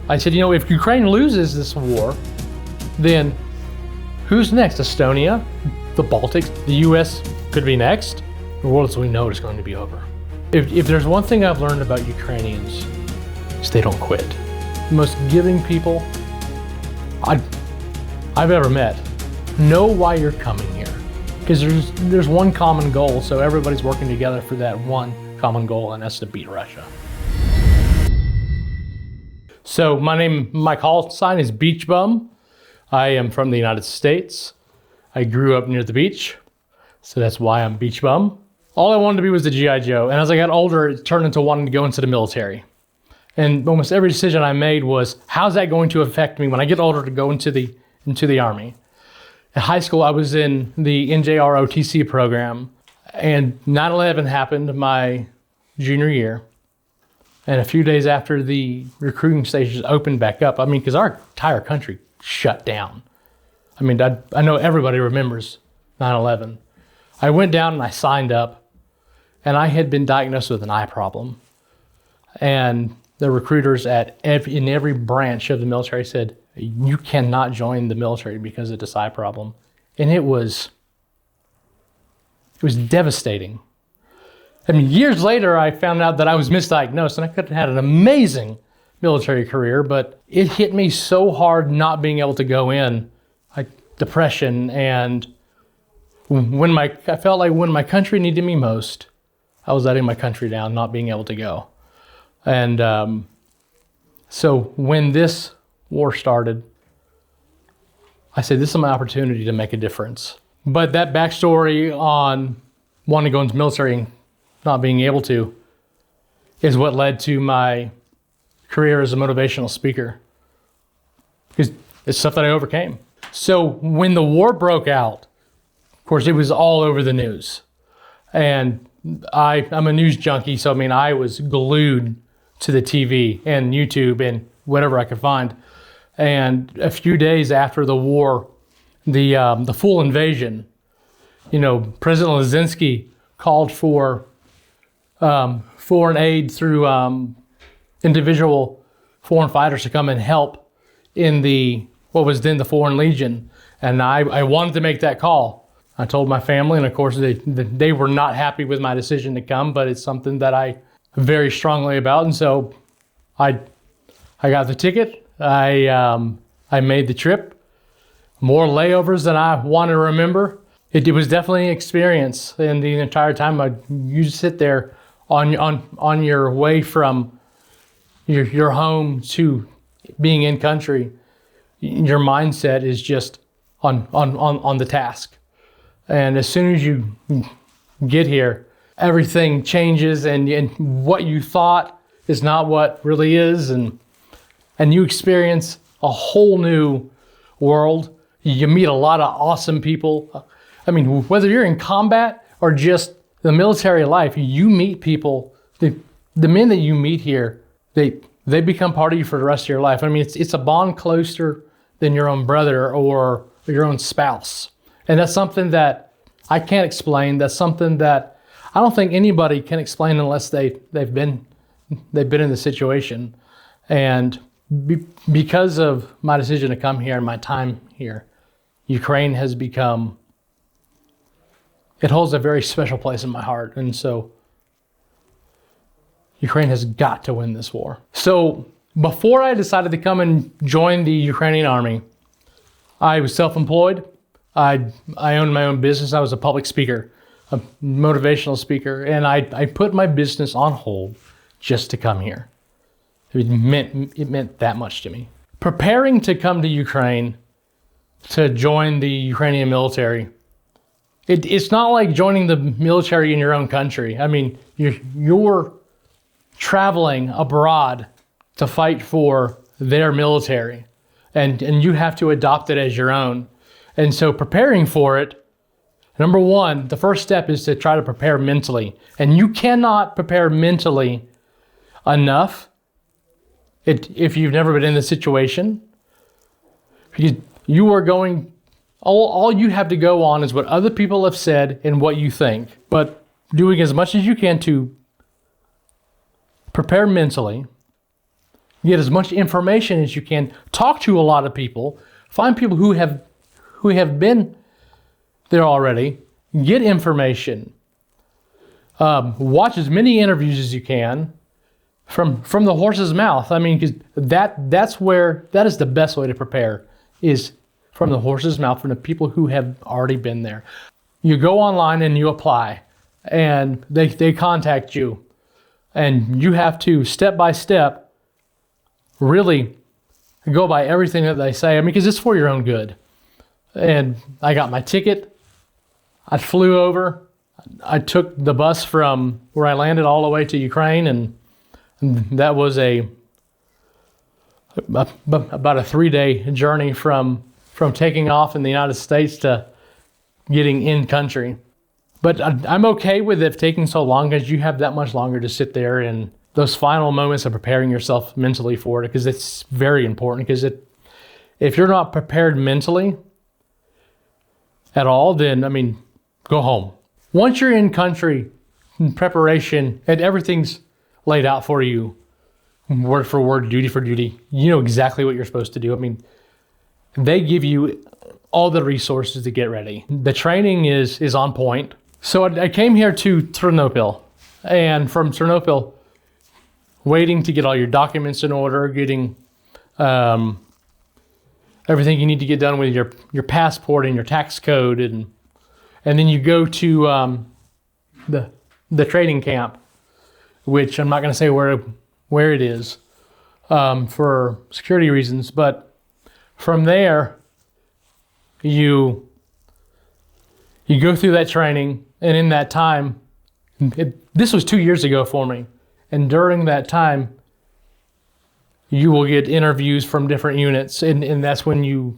I said, if Ukraine loses this war, then who's next? Estonia, the Baltics, the US could be next. The world as we know it is going to be over. If there's one thing I've learned about Ukrainians, is they don't quit. The most giving people I've ever met know why you're coming here. Because there's one common goal, so everybody's working together for that one common goal, and that's to beat Russia. So my call sign is Beach Bum. I am from the United States. I grew up near the beach, so that's why I'm Beach Bum. All I wanted to be was the G.I. Joe, and as I got older, it turned into wanting to go into the military. And almost every decision I made was, how's that going to affect me when I get older to go into the Army? In high school, I was in the NJROTC program, and 9/11 happened my junior year. And a few days after the recruiting stations opened back up, because our entire country shut down. I know everybody remembers 9/11. I went down and I signed up, and I had been diagnosed with an eye problem. And the recruiters in every branch of the military said, you cannot join the military because of this eye problem. And it was devastating. Years later, I found out that I was misdiagnosed, and I could have had an amazing military career, but it hit me so hard not being able to go in, like depression. And I felt like when my country needed me most, I was letting my country down, not being able to go. And so when this war started, I said, this is my opportunity to make a difference. But that backstory on wanting to go into the military and not being able to is what led to my career as a motivational speaker, because it's stuff that I overcame. So when the war broke out, of course, it was all over the news. And I'm a news junkie, so I was glued to the TV and YouTube and whatever I could find. And a few days after the war, the full invasion, President Zelensky called for foreign aid through individual foreign fighters to come and help in what was then the Foreign Legion. And I wanted to make that call. I told my family, and of course they were not happy with my decision to come, but it's something that I very strongly about. And so I got the ticket. I made the trip. More layovers than I want to remember. It was definitely an experience. And the entire time you sit there on your way from your home to being in country, your mindset is just on the task. And as soon as you get here, everything changes, and what you thought is not what really is, and you experience a whole new world. You meet a lot of awesome people. Whether you're in combat or just the military life, you meet people. The men that you meet here, they become part of you for the rest of your life. It's a bond closer than your own brother or your own spouse. And that's something that I can't explain. That's something that I don't think anybody can explain unless they've been in the situation. And because of my decision to come here and my time here, Ukraine has it holds a very special place in my heart. And so Ukraine has got to win this war. So before I decided to come and join the Ukrainian army, I was self-employed. I owned my own business. I was a public speaker, a motivational speaker, and I put my business on hold just to come here. It meant that much to me. Preparing to come to Ukraine to join the Ukrainian military, it's not like joining the military in your own country. You're traveling abroad to fight for their military, and you have to adopt it as your own. And so preparing for it, number one, the first step is to try to prepare mentally. And you cannot prepare mentally enough if you've never been in this situation. You are going, all you have to go on is what other people have said and what you think. But doing as much as you can to prepare mentally, get as much information as you can, talk to a lot of people, find people who have been there already, get information, watch as many interviews as you can from the horse's mouth. I mean, because that is the best way to prepare, is from the horse's mouth, from the people who have already been there. You go online and you apply, and they contact you, and you have to step by step really go by everything that they say. I mean, because it's for your own good. And I got my ticket. I flew over. I took the bus from where I landed all the way to Ukraine, and that was about a 3-day journey from taking off in the United States to getting in country. But I'm okay with it taking so long, because you have that much longer to sit there in those final moments of preparing yourself mentally for it, because it's very important. Because if you're not prepared mentally at all, then, I mean, go home. Once you're in country, in preparation, and everything's laid out for you, word for word, duty for duty, you know exactly what you're supposed to do. I mean, they give you all the resources to get ready. The training is on point. So I came here to Ternopil, and from Ternopil, waiting to get all your documents in order, getting everything you need to get done with your passport and your tax code, and then you go to the training camp, which I'm not going to say where it is for security reasons, but from there you go through that training, and in that time, this was 2 years ago for me, and during that time you will get interviews from different units, and that's when you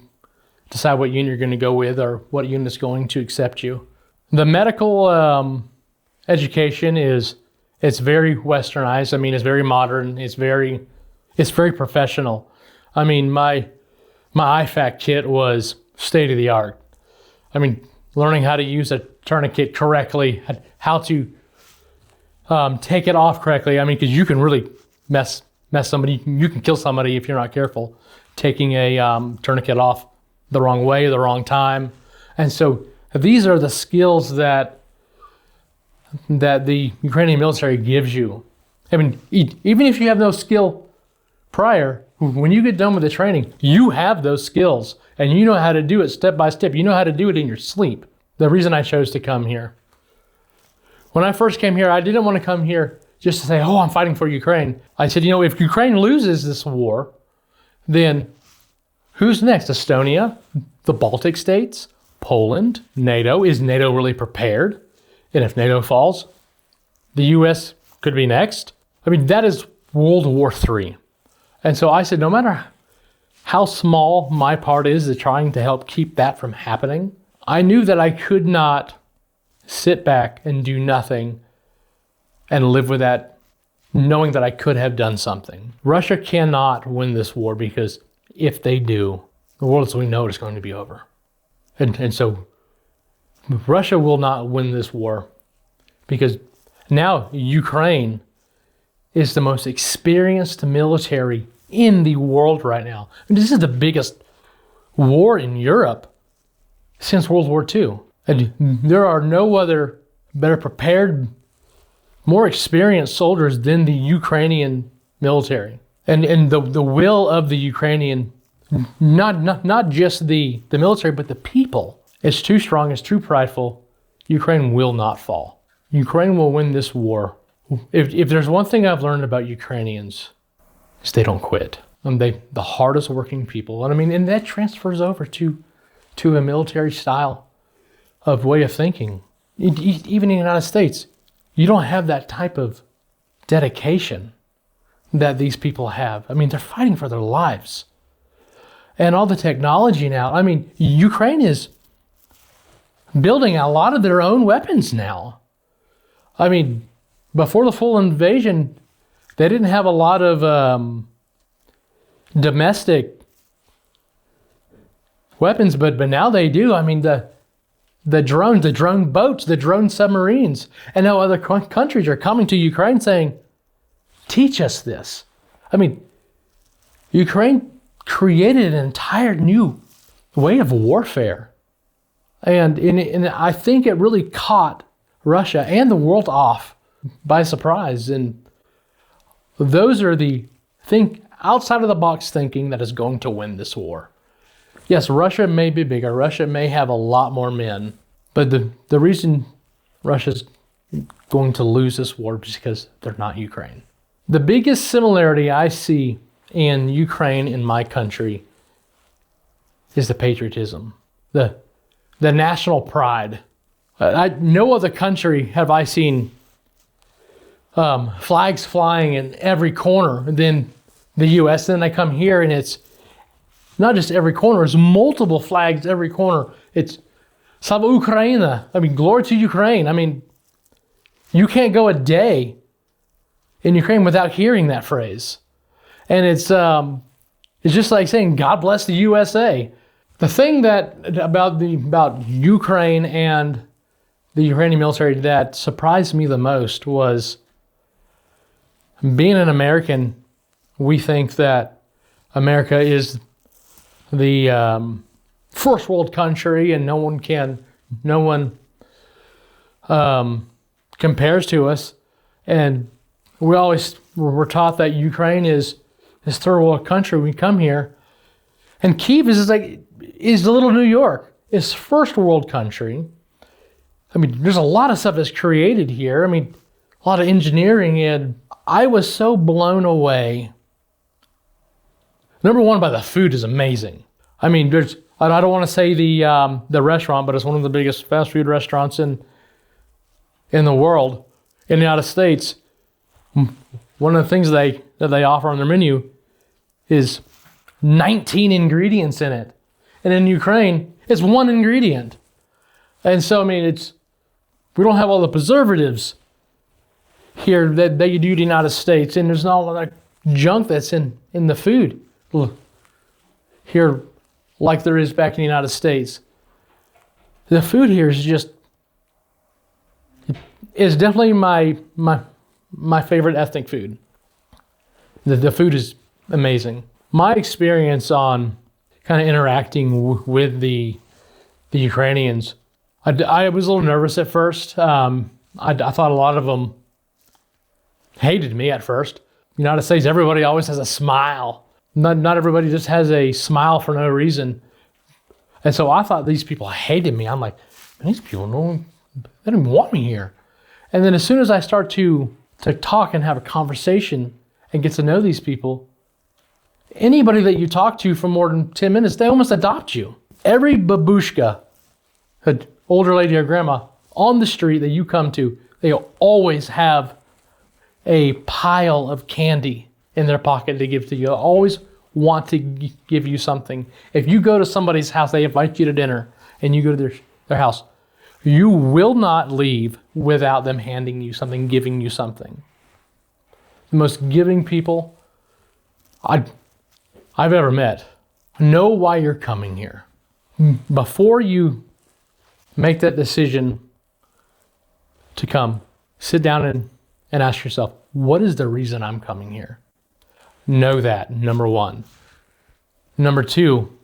decide what unit you're going to go with, or what unit is going to accept you. The medical education it's very westernized. I mean, it's very modern. It's very professional. I mean, my IFAC kit was state of the art. I mean, learning how to use a tourniquet correctly, how to take it off correctly. I mean, because you can really mess somebody. You can kill somebody if you're not careful, taking a tourniquet off the wrong way, the wrong time. And so these are the skills that the Ukrainian military gives you. I mean, even if you have no skill prior, when you get done with the training, you have those skills, and you know how to do it step by step. You know how to do it in your sleep. The reason I chose to come here. When I first came here, I didn't want to come here just to say, oh, I'm fighting for Ukraine. I said, if Ukraine loses this war, then who's next? Estonia, the Baltic states, Poland, NATO. Is NATO really prepared? And if NATO falls, the U.S. could be next. I mean, that is World War III. And so I said, no matter how small my part is in trying to help keep that from happening, I knew that I could not sit back and do nothing and live with that, knowing that I could have done something. Russia cannot win this war, because if they do, the world as we know it is going to be over. And so Russia will not win this war, because now Ukraine is the most experienced military in the world right now. And this is the biggest war in Europe since World War II. And there are no other better prepared, more experienced soldiers than the Ukrainian military. And the will of the Ukrainian, not just the military, but the people, it's too strong, it's too prideful. Ukraine will not fall. Ukraine will win this war. If there's one thing I've learned about Ukrainians, is they don't quit. They the hardest working people. And I mean, and that transfers over to a military style of way of thinking. Even in the United States, you don't have that type of dedication that these people have. I mean, they're fighting for their lives. And all the technology now, I mean, Ukraine is building a lot of their own weapons now. I mean, before the full invasion, they didn't have a lot of domestic weapons, but now they do. I mean, the drones, the drone boats, the drone submarines, and now other countries are coming to Ukraine saying, teach us this. I mean, Ukraine created an entire new way of warfare. And I think it really caught Russia and the world off by surprise. And those are the outside of the box thinking that is going to win this war. Yes, Russia may be bigger. Russia may have a lot more men. But the reason Russia's going to lose this war is because they're not Ukraine. The biggest similarity I see in Ukraine in my country is the patriotism, the national pride. No other country have I seen flags flying in every corner than the U.S. Then I come here and it's not just every corner, it's multiple flags every corner. It's Slava Ukraina. I mean, glory to Ukraine. I mean, you can't go a day in Ukraine without hearing that phrase. And it's just like saying, God bless the USA. The thing about Ukraine and the Ukrainian military that surprised me the most was, being an American, we think that America is the first world country and no one compares to us. And we're taught that Ukraine is this third world country. We come here, and Kyiv is the little New York. It's first world country. I mean, there's a lot of stuff that's created here. I mean, a lot of engineering, and I was so blown away. Number one, by the food is amazing. I mean, I don't want to say the restaurant, but it's one of the biggest fast food restaurants in the world, in the United States. One of the things that they offer on their menu is 19 ingredients in it. And in Ukraine, it's one ingredient. And so, I mean, we don't have all the preservatives here that you do in the United States. And there's not all that junk that's in the food here like there is back in the United States. The food here is definitely my favorite ethnic food. The food is amazing. My experience on kind of interacting with the Ukrainians, I was a little nervous at first. I thought a lot of them hated me at first. United States, everybody always has a smile. Not everybody just has a smile for no reason. And so I thought these people hated me. I'm like, these people they don't even want me here. And then as soon as I start to talk and have a conversation and get to know these people, anybody that you talk to for more than 10 minutes, they almost adopt you. Every babushka, an older lady or grandma, on the street that you come to, they always have a pile of candy in their pocket to give to you. They always want to give you something. If you go to somebody's house, they invite you to dinner, and you go to their house, you will not leave without them handing you something, giving you something. The most giving people I've ever met. Know why you're coming here. Before you make that decision to come, sit down and ask yourself, what is the reason I'm coming here? Know that, number one. Number two,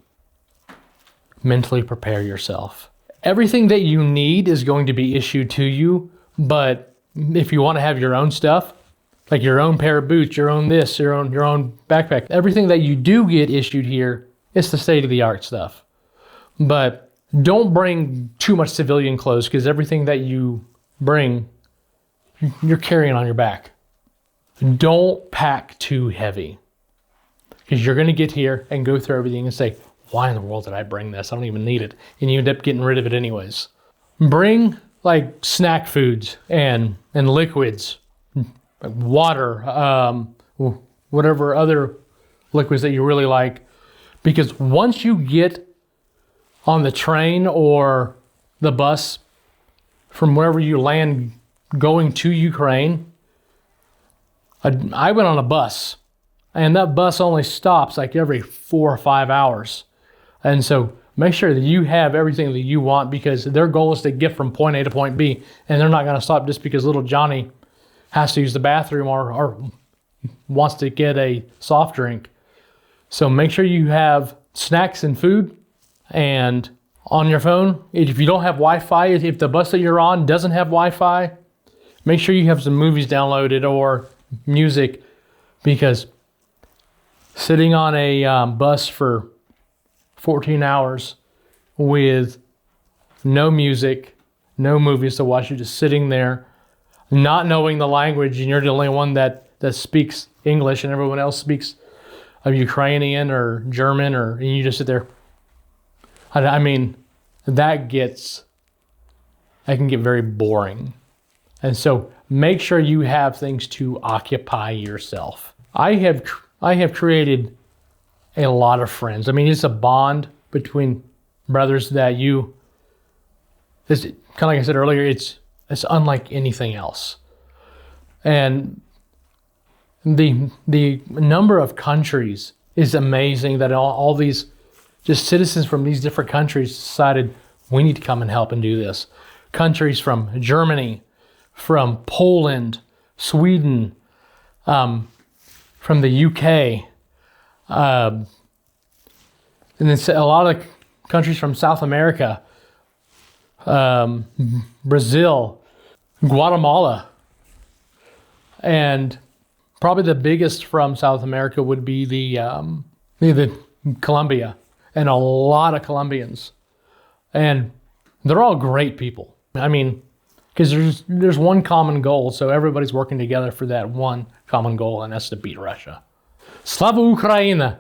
mentally prepare yourself. Everything that you need is going to be issued to you, but if you want to have your own stuff, like your own pair of boots, your own this, your own backpack, everything that you do get issued here, it's the state-of-the-art stuff. But don't bring too much civilian clothes, because everything that you bring, you're carrying on your back. Don't pack too heavy, because you're going to get here and go through everything and say, why in the world did I bring this? I don't even need it. And you end up getting rid of it anyways. Bring like snack foods and liquids, like water, whatever other liquids that you really like. Because once you get on the train or the bus from wherever you land going to Ukraine, I went on a bus, and that bus only stops like every 4 or 5 hours. And so make sure that you have everything that you want, because their goal is to get from point A to point B, and they're not going to stop just because little Johnny has to use the bathroom or wants to get a soft drink. So make sure you have snacks and food, and on your phone, if you don't have Wi-Fi, if the bus that you're on doesn't have Wi-Fi, make sure you have some movies downloaded or music, because sitting on a bus for 14 hours with no music, no movies to watch, you're just sitting there, not knowing the language, and you're the only one that speaks English and everyone else speaks of Ukrainian or German, and you just sit there. I mean, that can get very boring. And so make sure you have things to occupy yourself. I have created a lot of friends. I mean, it's a bond between brothers that it's kind of like I said earlier, it's unlike anything else. And the number of countries is amazing, that all these just citizens from these different countries decided we need to come and help and do this. Countries from Germany, from Poland, Sweden, from the UK, and then a lot of countries from South America, Brazil, Guatemala, and probably the biggest from South America would be the Colombia, and a lot of Colombians. And they're all great people. I mean, because there's one common goal, so everybody's working together for that one common goal, and that's to beat Russia. Slava Ukraina!